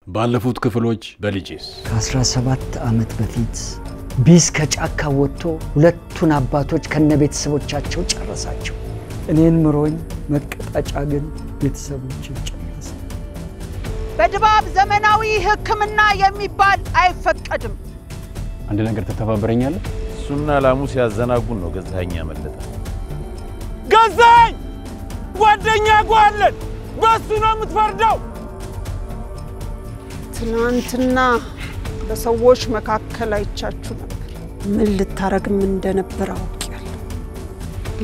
ባለፉት ክፍሎች በልጄስ ከ17 ዓመት በፊት ቢስ ከጫካ ወጥቶ ሁለቱን አባቶች ከነቤተሰቦቻቸው ጨረሳቸው። እኔን ምሮኝ መቀጣጫ ግን ቤተሰቦችን ጨረሰ። በድባብ ዘመናዊ ሕክምና የሚባል አይፈቀድም። አንድ ነገር ተተባበረኛለህ? እሱና ላሙ ሲያዘናጉን ነው ገዛኸኝ ያመለጠ። ገዛኸኝ ጓደኛ ጓለን በሱ ነው የምትፈርደው። ትናንትና በሰዎች መካከል አይቻችሁ ነበር። ምን ልታረግም እንደነበር አውቄያለሁ።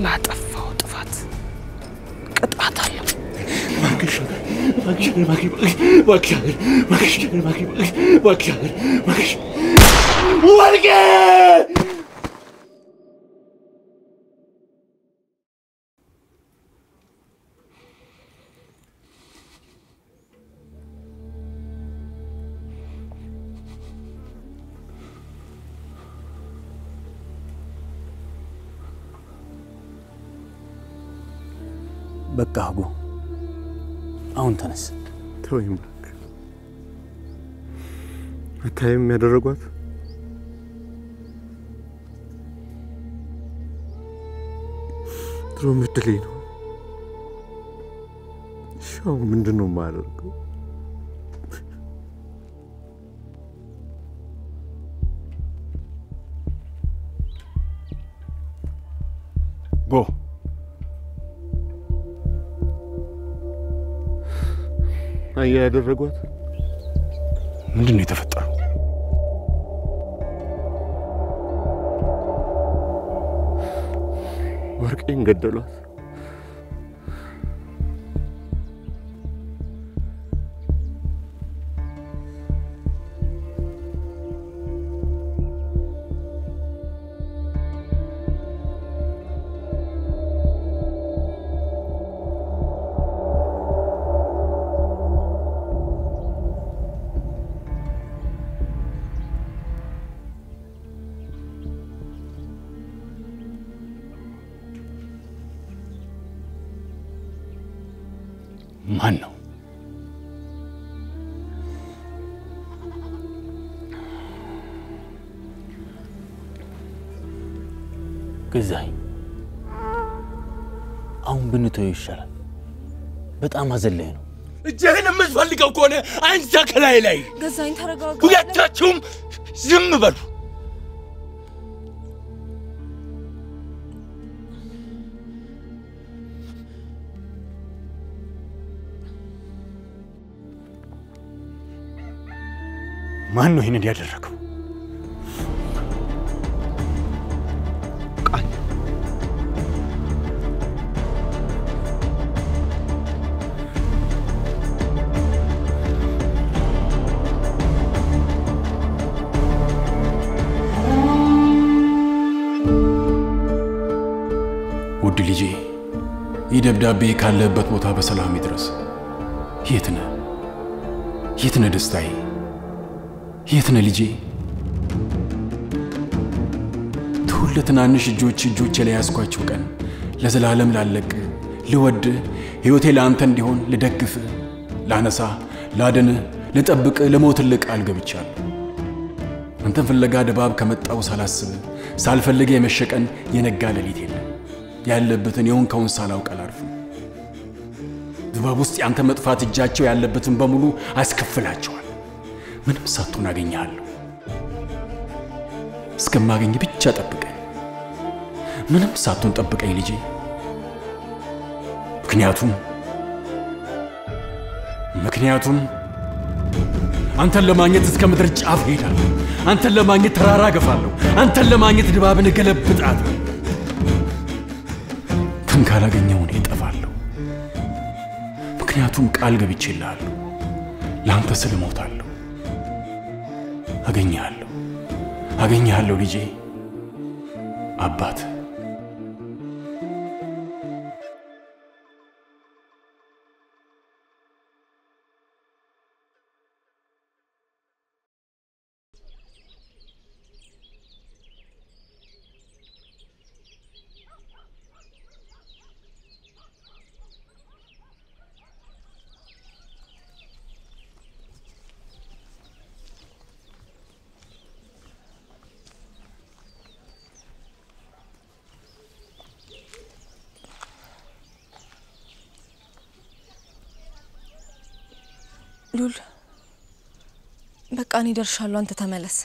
ላጠፋው ጥፋት ቅጣት አለው። በቃ አጉ አሁን ተነስ። ተወይም አታይም ያደረጓት ድሮ ምድሌ ነው። ሻው ምንድነው ማደርገው? ጎ አያ ያደረጓት ምንድነው የተፈጠረው? ወርቄን ገደሏት። ማን ነው? ገዛኸኝ አሁን ብንተው ይሻላል። በጣም አዘለኝ ነው። እጄን የምትፈልገው ከሆነ አንተ ከላይ ላይ ገዛኸኝ ተረጋጋ። ሁለታችሁም ዝም በሉ። ማን ነው ይሄን ያደረገው? ቃል ውድ ልጄ ይህ ደብዳቤ ካለበት ቦታ በሰላም ይድረስ። የት ነህ? የት ነህ ደስታዬ? የት ነህ ልጄ? ትናንሽ እጆቼ ላይ ያስኳቸው ቀን ለዘላለም ላለቅ ልወድ ሕይወቴ ለአንተ እንዲሆን ልደግፍ ላነሳ ላድን ልጠብቅ ለሞትልህ ቃል ገብቻለሁ። አንተን ፍለጋ ድባብ ከመጣው ሳላስብ ሳልፈልግ የመሸቀን የነጋ ሌሊት የለም። ያለበትን የሆንከውን ሳላውቅ አላርፍም። ድባብ ውስጥ ያንተ መጥፋት እጃቸው ያለበትን በሙሉ አስከፍላቸዋል። ምንም ሳትሆን አገኘሃለሁ። እስከማገኝ ብቻ ጠብቀኝ። ምንም ሳትሆን ጠብቀኝ ልጄ። ምክንያቱም አንተን ለማግኘት እስከ ምድር ጫፍ ሄዳለሁ። አንተን ለማግኘት ተራራ ገፋለሁ። አንተን ለማግኘት ድባብን ገለብጣለሁ። ግን ካላገኘው እኔ እጠፋለሁ። ምክንያቱም ቃል ገብቼልሃለሁ። ለአንተ ስል እሞታለሁ። አገኘሃለሁ ልጄ። አባት ሉል በቃ እኔ ደርሻለሁ አንተ ተመለስ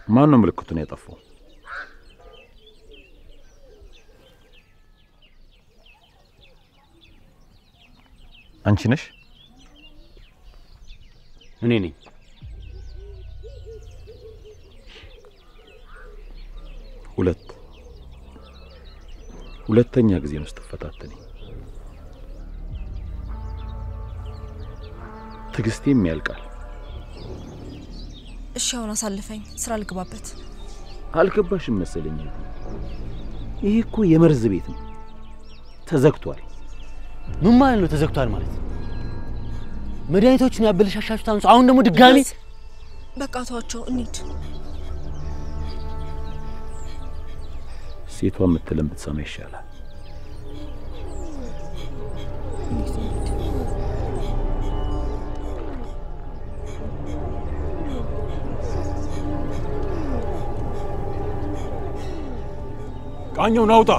ማን ነው ምልክቱን ያጠፋው? አንቺ ነሽ? እኔ ነኝ። ሁለተኛ ጊዜ ነው ስትፈታተኝ። ትግስቴም ያልቃል። እሺ አሁን አሳልፈኝ ስራ ልግባበት። አልገባሽም መሰለኝ። ይሄ እኮ የመርዝ ቤት ነው። ተዘግቷል። ምን ማለት ነው ተዘግቷል ማለት? መድኃኒቶቹን ያበለሻሻችሁት አንሱ። አሁን ደግሞ ድጋሚ በቃ ተዋቸው እንሂድ። ሴቷ የምትለን ብትሰማ ይሻላል። ቃኘው ናውጣ።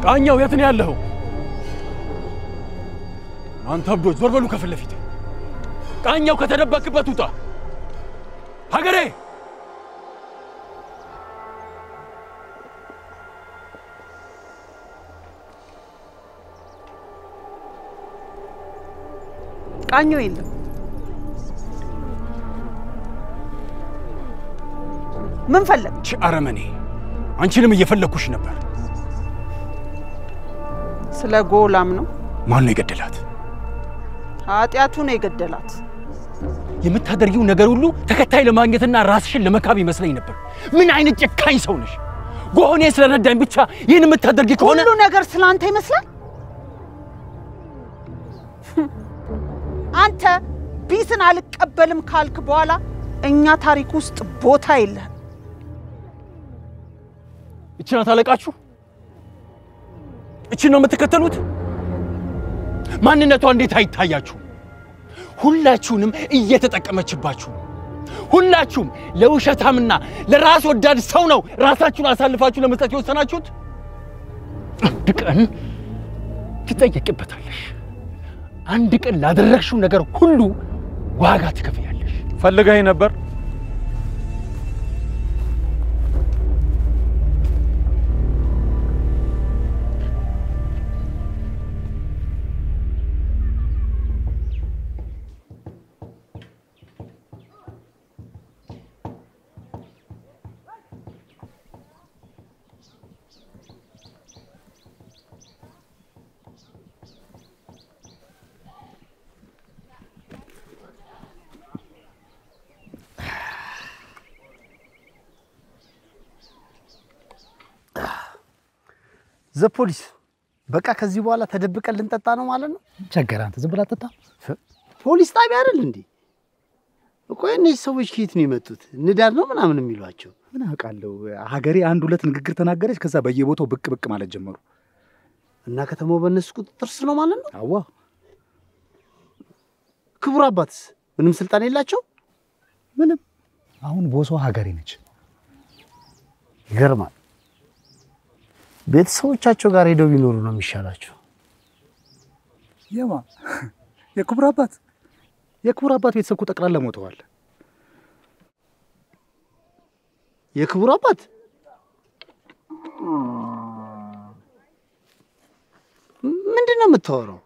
ቃኘው የት ነው ያለኸው? አንተ አብዶች ዞር በሉ ከፊት ለፊት። ቃኘው ከተደበቅበት ውጣ። ሀገሬ ቃኘው የለም። ምን ፈለግ? አረመኔ አንቺንም እየፈለኩሽ ነበር። ስለ ጎላም ነው። ማን ነው የገደላት? ኃጢያቱ ነው የገደላት። የምታደርጊው ነገር ሁሉ ተከታይ ለማግኘትና ራስሽን ለመካብ ይመስለኝ ነበር። ምን አይነት ጨካኝ ሰው ነሽ? ጎሆኔ ስለረዳኝ ብቻ ይሄን የምታደርጊ ከሆነ ሁሉ ነገር ስላንተ ይመስላል። አንተ ቢስን አልቀበልም ካልክ በኋላ እኛ ታሪክ ውስጥ ቦታ የለህም። እቺ ናት አለቃችሁ? እቺ ነው የምትከተሉት? ማንነቷ እንዴት አይታያችሁ? ሁላችሁንም እየተጠቀመችባችሁ። ሁላችሁም ለውሸታምና ለራስ ወዳድ ሰው ነው ራሳችሁን አሳልፋችሁ ለመስጠት የወሰናችሁት። አንድ ቀን ትጠየቅበታለሽ። አንድ ቀን ላደረግሽው ነገር ሁሉ ዋጋ ትከፍያለሽ። ፈልገኸኝ ነበር? ዘፖሊስ በቃ ከዚህ በኋላ ተደብቀን ልንጠጣ ነው ማለት ነው? ቸገር አንተ ዝም ብላ ጠጣ። ፖሊስ ጣቢያ አይደል እንዴ? ቆይ እነዚህ ሰዎች ከየት ነው የመጡት? ንዳድ ነው ምናምን የሚሏቸው? ምን አውቃለሁ። ሀገሬ አንድ ሁለት ንግግር ተናገረች፣ ከዛ በየቦታው ብቅ ብቅ ማለት ጀመሩ እና ከተማው በእነሱ ቁጥጥር ስር ነው ማለት ነው? አዋ። ክቡር አባትስ ምንም ስልጣን የላቸው? ምንም። አሁን ቦሷ ሀገሬ ነች። ይገርማል። ቤተሰቦቻቸው ጋር ሄደው ቢኖሩ ነው የሚሻላቸው። የማ የክቡር አባት ቤተሰብ እኮ ጠቅላላ ሞተዋል። የክቡር አባት ምንድን ነው የምታወራው?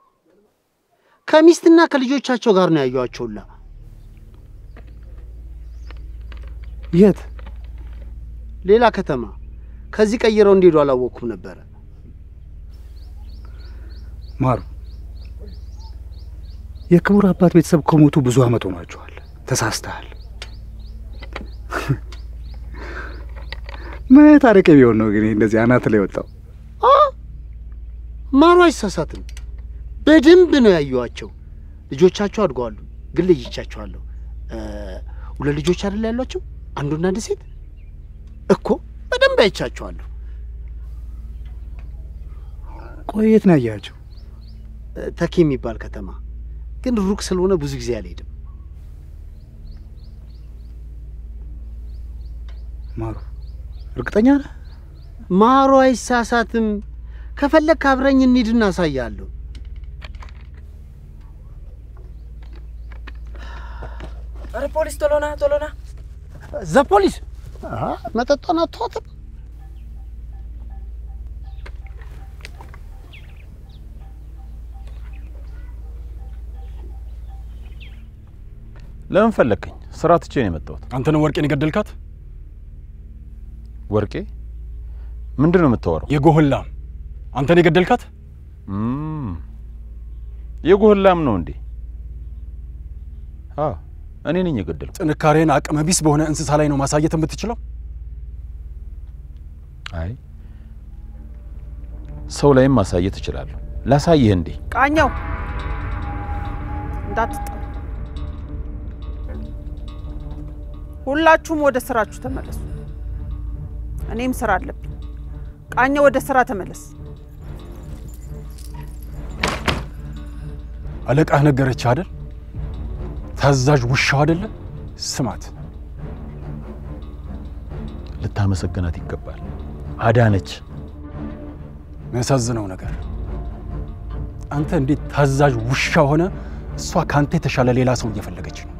ከሚስትና ከልጆቻቸው ጋር ነው ያዩዋቸውላ። የት? ሌላ ከተማ። ከዚህ ቀይረው እንዲሄዱ አላወኩም ነበር። ማሩ የክቡር አባት ቤተሰብ ከሞቱ ብዙ አመት ሆኗቸዋል። ተሳስተሃል። ምን ታሪክ ቢሆን ነው ግን እንደዚህ አናት ላይ ወጣው? ማሩ አይሳሳትም። በደንብ ነው ያዩዋቸው። ልጆቻቸው አድገዋል፣ ግን ልጅቻቸዋለሁ። ሁለት ልጆች አይደል ያሏቸው? አንዱና አንድ ሴት እኮ በደንብ አይቻቸዋለሁ። ቆይ የት ነው ያያቸው? ተኪ የሚባል ከተማ ግን ሩቅ ስለሆነ ብዙ ጊዜ አልሄድም። ማሩ እርግጠኛ ነህ? ማሩ አይሳሳትም። ከፈለክ አብረኝ እንሂድና አሳያለሁ። አረ ፖሊስ ቶሎና ዘፖሊስ መጠጣና ተወጥም ለምን ፈለከኝ? ስራ ትቼ ነው የመጣሁት። አንተ ነው ወርቄን የገደልካት? ወርቄ? ምንድነው የምታወራው? የጎህላም አንተ ነው የገደልካት? የጎህላም ነው እንዴ? እኔ ነኝ የገደልኩት። ጥንካሬን አቅመ ቢስ በሆነ እንስሳ ላይ ነው ማሳየት የምትችለው? አይ ሰው ላይም ማሳየት እችላለሁ። ላሳይህ እንዴ? ቃኘው እንዳትጣ ሁላችሁም ወደ ስራችሁ ተመለሱ። እኔም ስራ አለብኝ። ቃኘው ወደ ስራ ተመለስ። አለቃህ ነገረች አይደል? ታዛዥ ውሻው አይደለ? ስማት፣ ልታመሰግናት ይገባል። አዳነች። የሚያሳዝነው ነገር አንተ እንዴት ታዛዥ ውሻ ሆነ እሷ ካንተ የተሻለ ሌላ ሰው እየፈለገች ነው።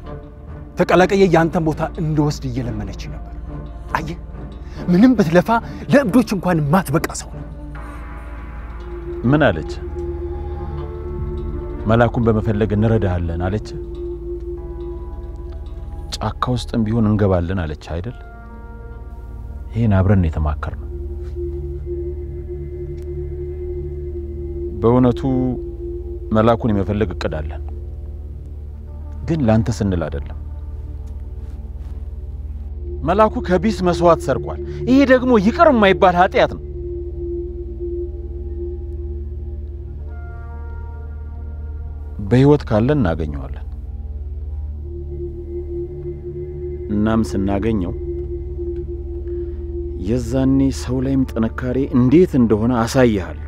ተቀላቀየ ያንተን ቦታ እንደወስድ እየለመነች ነበር። አየ ምንም ብትለፋ ለእብዶች እንኳን ማትበቃ ሰው ነው። ምን አለች? መላኩን በመፈለግ እንረዳሃለን አለች። ጫካ ውስጥም ቢሆን እንገባለን አለች አይደል? ይሄን አብረን የተማከርነው። በእውነቱ መላኩን የመፈለግ እቅድ አለን፣ ግን ላንተ ስንል አይደለም። መላኩ ከቢስ መስዋዕት ሰርቋል። ይሄ ደግሞ ይቅር የማይባል ኃጢያት ነው። በህይወት ካለን እናገኘዋለን። እናም ስናገኘው የዛኔ ሰው ላይም ጥንካሬ እንዴት እንደሆነ አሳይሃል።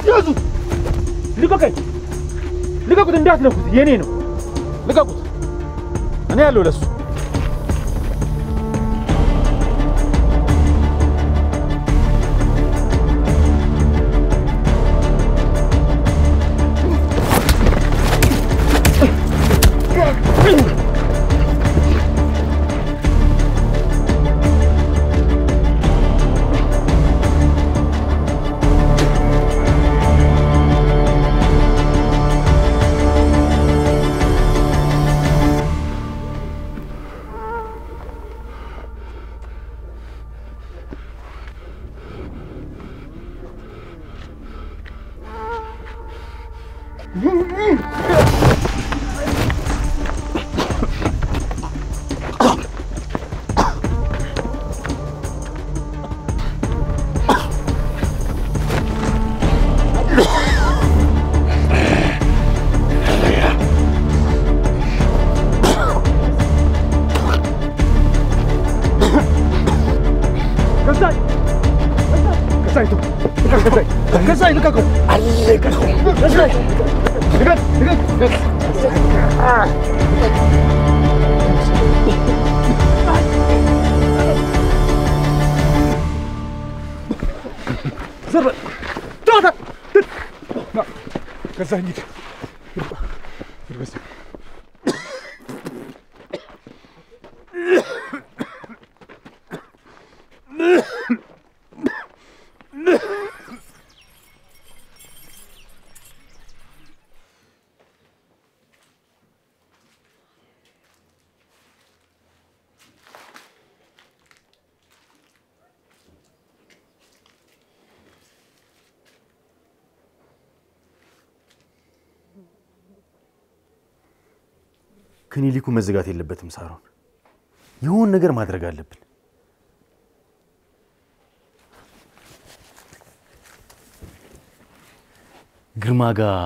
ያዙ! ልቀቀኝ! ልቀቁት! እንዳትነኩት! የኔ ነው። ልቀቁት! እኔ ያለው ለሱ ክሊኒኩ መዘጋት የለበትም ሳሮን። ይሁን ነገር ማድረግ አለብን። ግርማ ጋር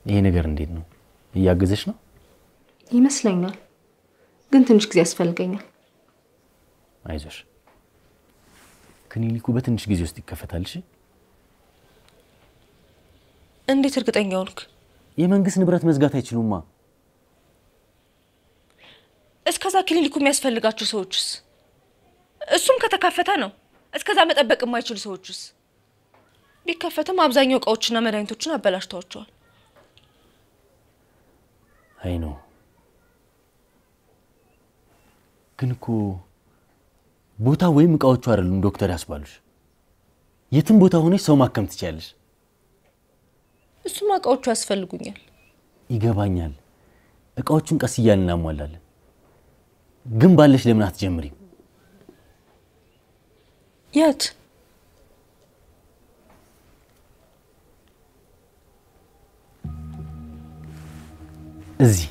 ይሄ ነገር እንዴት ነው? እያገዘሽ ነው? ይመስለኛል፣ ግን ትንሽ ጊዜ ያስፈልገኛል። አይዞሽ ክሊኒኩ በትንሽ ጊዜ ውስጥ ይከፈታል እሺ እንዴት እርግጠኛ ሆንክ የመንግስት ንብረት መዝጋት አይችሉማ እስከዛ ክሊኒኩ የሚያስፈልጋቸው ሰዎችስ እሱም ከተከፈተ ነው እስከዛ መጠበቅ የማይችሉ ሰዎችስ ቢከፈተም አብዛኛው እቃዎችና መድኃኒቶችን አበላሽተዋቸዋል አይ ነው ግን እኮ ቦታ ወይም እቃዎቹ አይደሉም ዶክተር ያስባሉሽ የትም ቦታ ሆነሽ ሰው ማከም ትችያለሽ እሱማ እቃዎቹ ያስፈልጉኛል ይገባኛል እቃዎቹን ቀስ እያልን እናሟላለን ግን ባለሽ ለምን አትጀምሪም የት እዚህ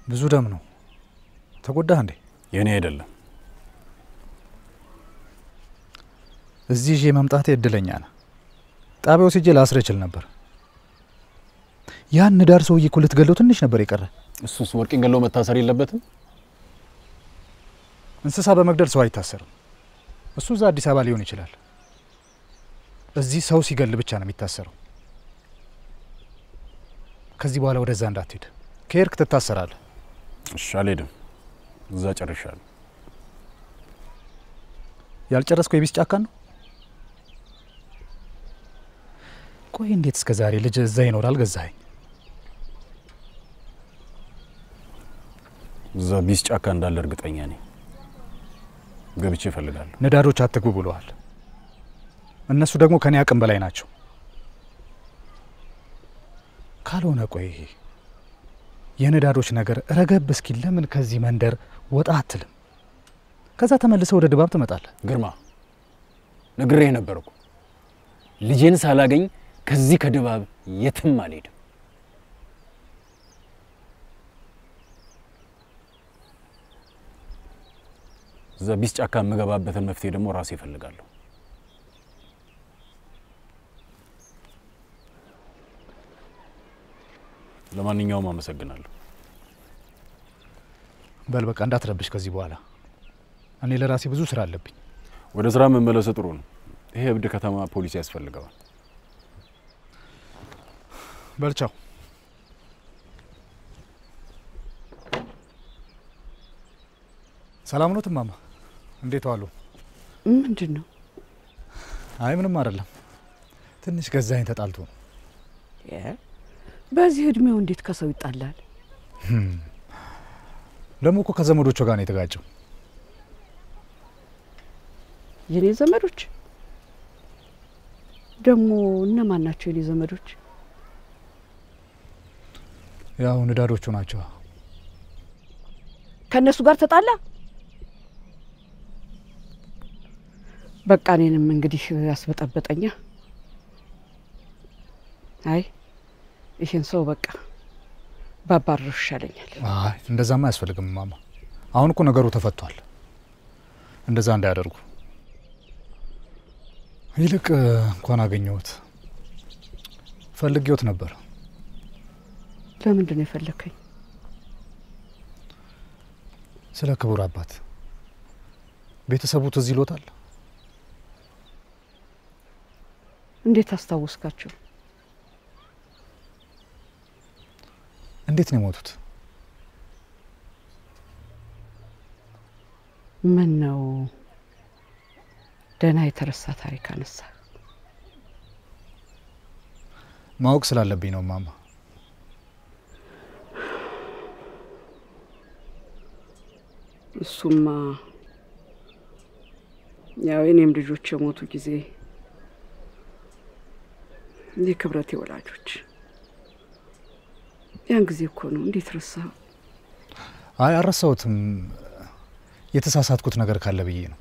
ብዙ ደም ነው ተጎዳህ እንዴ የኔ አይደለም እዚህ ጄ መምጣቴ እድለኛ ነህ ጣቢያው ሲጄ ላስረ ይችል ነበር ያን ዳር ሰውዬ እኮ ልትገለው ትንሽ ነበር የቀረ እሱስ ወርቅን ገለው መታሰር የለበትም እንስሳ በመግደል ሰው አይታሰርም እሱ እዛ አዲስ አበባ ሊሆን ይችላል እዚህ ሰው ሲገል ብቻ ነው የሚታሰረው ከዚህ በኋላ ወደዛ እንዳትሄድ ከሄድክ ትታሰራለህ እሺ አልሄድም እዛ ጨርሻለሁ ያልጨረስከው የቢስ ጫካ ነው ቆይ እንዴት እስከ ዛሬ ልጅ እዛ ይኖራል ገዛኸኝ እዛ ቢስ ጫካ እንዳለ እርግጠኛ ነኝ ገብቼ እፈልጋለሁ ነዳዶች አትግቡ ብለዋል እነሱ ደግሞ ከኔ አቅም በላይ ናቸው ካልሆነ ቆይ የነዳዶች ነገር ረገብ እስኪ ለምን ከዚህ መንደር ወጣ አትልም ከዛ ተመልሰው ወደ ድባብ ትመጣለህ ግርማ ነግሬህ ነበርኩ ልጄን ሳላገኝ ከዚህ ከድባብ የትም አልሄድም እዛ ቢስ ጫካ የምገባበትን መፍትሄ ደግሞ ራሴ እፈልጋለሁ ለማንኛውም አመሰግናለሁ በል በቃ እንዳትረብሽ ከዚህ በኋላ እኔ ለራሴ ብዙ ስራ አለብኝ ወደ ስራ መመለስ ጥሩ ነው ይሄ እብድ ከተማ ፖሊስ ያስፈልጋል በልቻው ሰላም ነው ተማማ እንዴት ዋሉ ምንድነው አይ ምንም አይደለም ትንሽ ገዛኝ ተጣልቶ በዚህ እድሜው እንዴት ከሰው ይጣላል ደሞ እኮ ከዘመዶቹ ጋር ነው የተጋጨው የኔ ዘመዶች ደሞ እነማን ናቸው የኔ ዘመዶች ያው ነዳዶቹ ናቸው ከነሱ ጋር ተጣላ በቃ እኔንም እንግዲህ ያስበጠበጠኛ አይ ይሄን ሰው በቃ ባባረር ይሻለኛል አይ እንደዛማ አያስፈልግም ማማ አሁን እኮ ነገሩ ተፈቷል እንደዛ እንዳያደርጉ ይልቅ እንኳን አገኘሁት ፈልጌውት ነበር ለምንድን ነው የፈለከኝ ስለ ክቡር አባት ቤተሰቡ ትዝ ይሎታል እንዴት አስታውስካቸው እንዴት ነው የሞቱት ምን ነው ደህና የተረሳ ታሪክ አነሳ ማወቅ ስላለብኝ ነው ማማ እሱማ ያው እኔም ልጆች የሞቱ ጊዜ የክብረት ወላጆች ያን ጊዜ እኮ ነው እንዴት ረሳ አይ አረሳውትም የተሳሳትኩት ነገር ካለ ብዬ ነው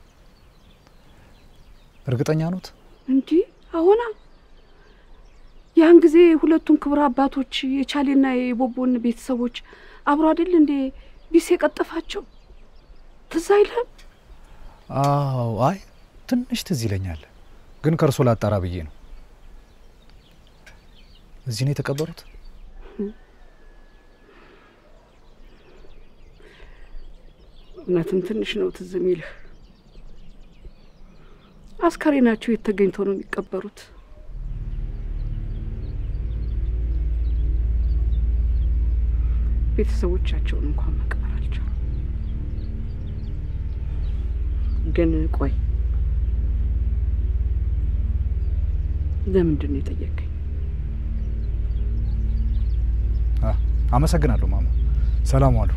እርግጠኛ ነዎት እንዴ አሁን ያን ጊዜ ሁለቱን ክብር አባቶች የቻሌና የቦቦን ቤተሰቦች አብሮ አይደል እንዴ ቢስ የቀጠፋቸው ትዝ አይልም? አዎ፣ አይ ትንሽ ትዝ ይለኛል፣ ግን ከርሶ ላጣራ ብዬ ነው። እዚህ ነው የተቀበሩት? እውነትም ትንሽ ነው ትዝ የሚልህ። አስከሬናቸው የተገኝቶ ነው የሚቀበሩት። ቤተሰቦቻቸውን እንኳን መቅበር አልቻሉም። ግን ቆይ ለምንድን ነው የጠየቀኝ? አመሰግናለሁ ማማ። ሰላም ዋሉ።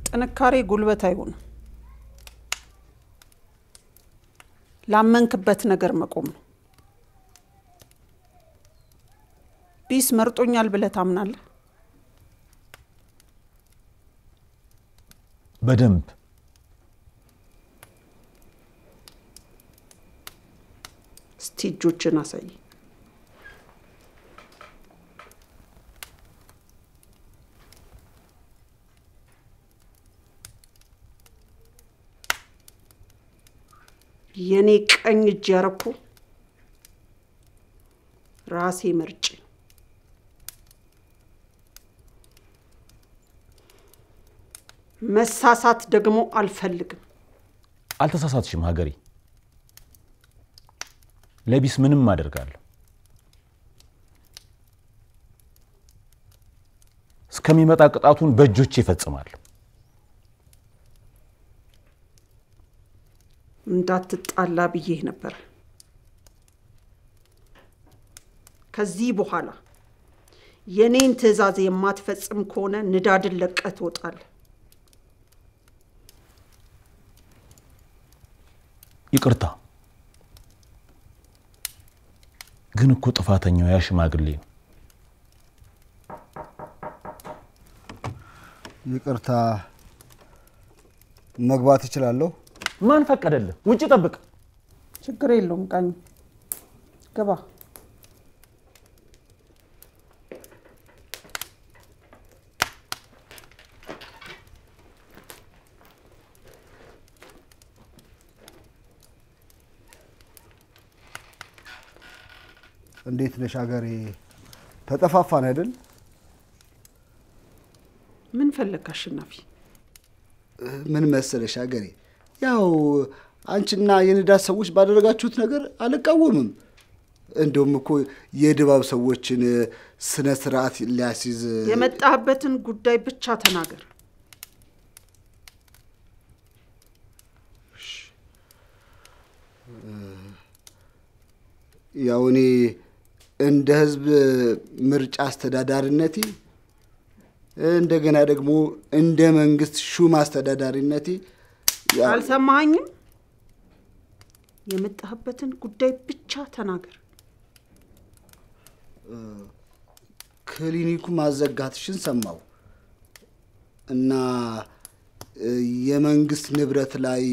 ጥንካሬ ጉልበት አይሆን። ላመንክበት ነገር መቆም ነው። ቢስ መርጦኛል ብለህ ታምናለህ? በደንብ። እስቲ እጆችን አሳይ። የኔ ቀኝ እጅ ያረኩ ራሴ መርጬ። መሳሳት ደግሞ አልፈልግም። አልተሳሳትሽም ሀገሬ። ለቢስ ምንም አደርጋለሁ። እስከሚመጣ ቅጣቱን በእጆቼ ይፈጽማለሁ። እንዳትጣላ ብዬ ነበር። ከዚህ በኋላ የኔን ትዕዛዝ የማትፈጽም ከሆነ ንዳድን ለቀህ ትወጣለህ። ይቅርታ፣ ግን እኮ ጥፋተኛው ያ ሽማግሌ ነው። ይቅርታ፣ መግባት እችላለሁ? ማን ፈቀደልህ? ውጪ ጠብቅ። ችግር የለውም ቃኝ፣ ገባ። እንዴት ነሽ ሀገሬ? ተጠፋፋን አይደል? ምን ፈለክ አሸናፊ? ምን መሰለሽ ሀገሬ፣ ያው አንቺና የንዳድ ሰዎች ባደረጋችሁት ነገር አልቃወምም። እንደውም እኮ የድባብ ሰዎችን ስነ ስርዓት ሊያስይዝ። የመጣህበትን ጉዳይ ብቻ ተናገር። ያው እኔ እንደ ህዝብ ምርጫ አስተዳዳሪነቴ እንደገና ደግሞ እንደ መንግስት ሹም አስተዳዳሪነቴ አልሰማኸኝም? የመጣህበትን ጉዳይ ብቻ ተናገር። ክሊኒኩ ማዘጋትሽን ሰማው እና የመንግስት ንብረት ላይ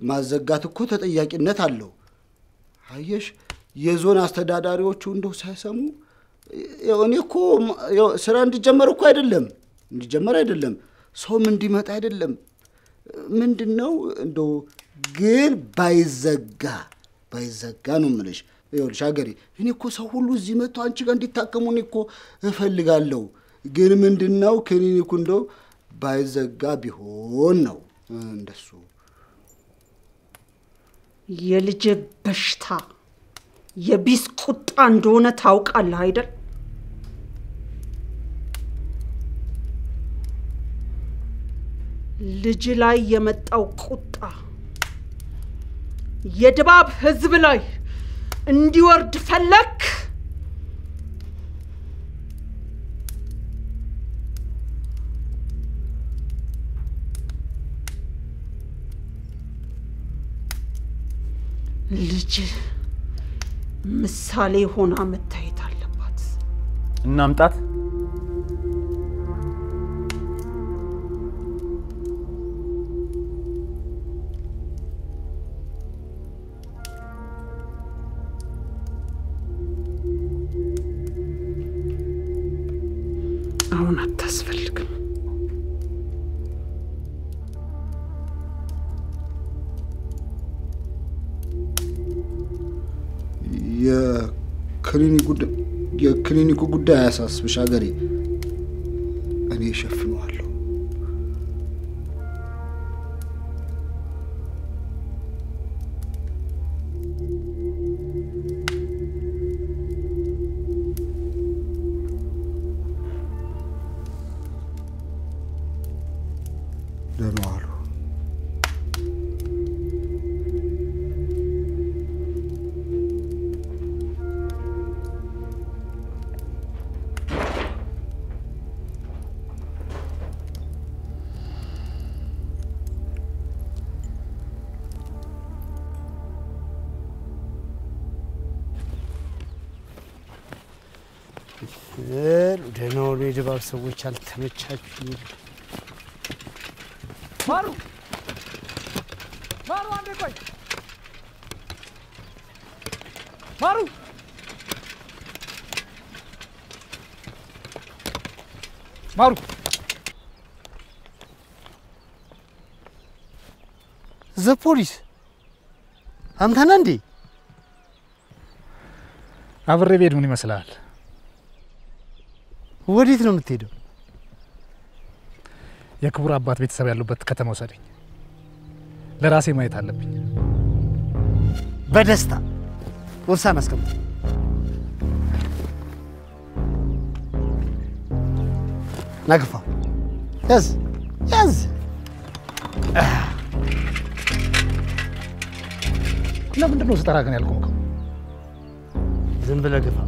ማዘጋት እኮ ተጠያቂነት አለው። አየሽ፣ የዞን አስተዳዳሪዎቹ እንደው ሳይሰሙ እኔ እኮ ስራ እንዲጀመር እኮ አይደለም ሰውም እንዲመጣ አይደለም። ምንድነው እንደው ግን ባይዘጋ ነው የምልሽ። ይኸውልሽ ሀገሬ፣ እኔ እኮ ሰው ሁሉ እዚህ መጥቶ አንቺ ጋር እንዲታከሙ እኔ እኮ እፈልጋለሁ። ግን ምንድነው ክሊኒኩ እንደው ባይዘጋ ቢሆን ነው እንደሱ። የልጅ በሽታ የቢስ ቁጣ እንደሆነ ታውቃለህ አይደል? ልጅ ላይ የመጣው ቁጣ የድባብ ህዝብ ላይ እንዲወርድ ፈለክ? ልጅ ምሳሌ ሆና መታየት አለባት። እናምጣት። አሁን አታስፈልግም። የክሊኒኩ ጉዳይ አያሳስብሽ አገሬ፣ እኔ እሸፍነዋለሁ። ደህና ዋሉ። ደህና ዋሉ። የድባብ ሰዎች አልተመቻችሁም? ማሩ ማሩ፣ አንዴ ቆይ ማሩ። ማሩ ዘፖሊስ አንተ ነህ እንዴ? አብሬ ብሄድ ምን ይመስልሃል? ወዴት ነው የምትሄደው? የክቡር አባት ቤተሰብ ያሉበት ከተማ ወሰደኝ። ለራሴ ማየት አለብኝ። በደስታ ወርሳን አስቀምጥ። ናግፋ ያዝ ያዝ። ለምንድን ነው ስጠራ ግን ያልቆምከው? ዝም ብለህ ግፋ።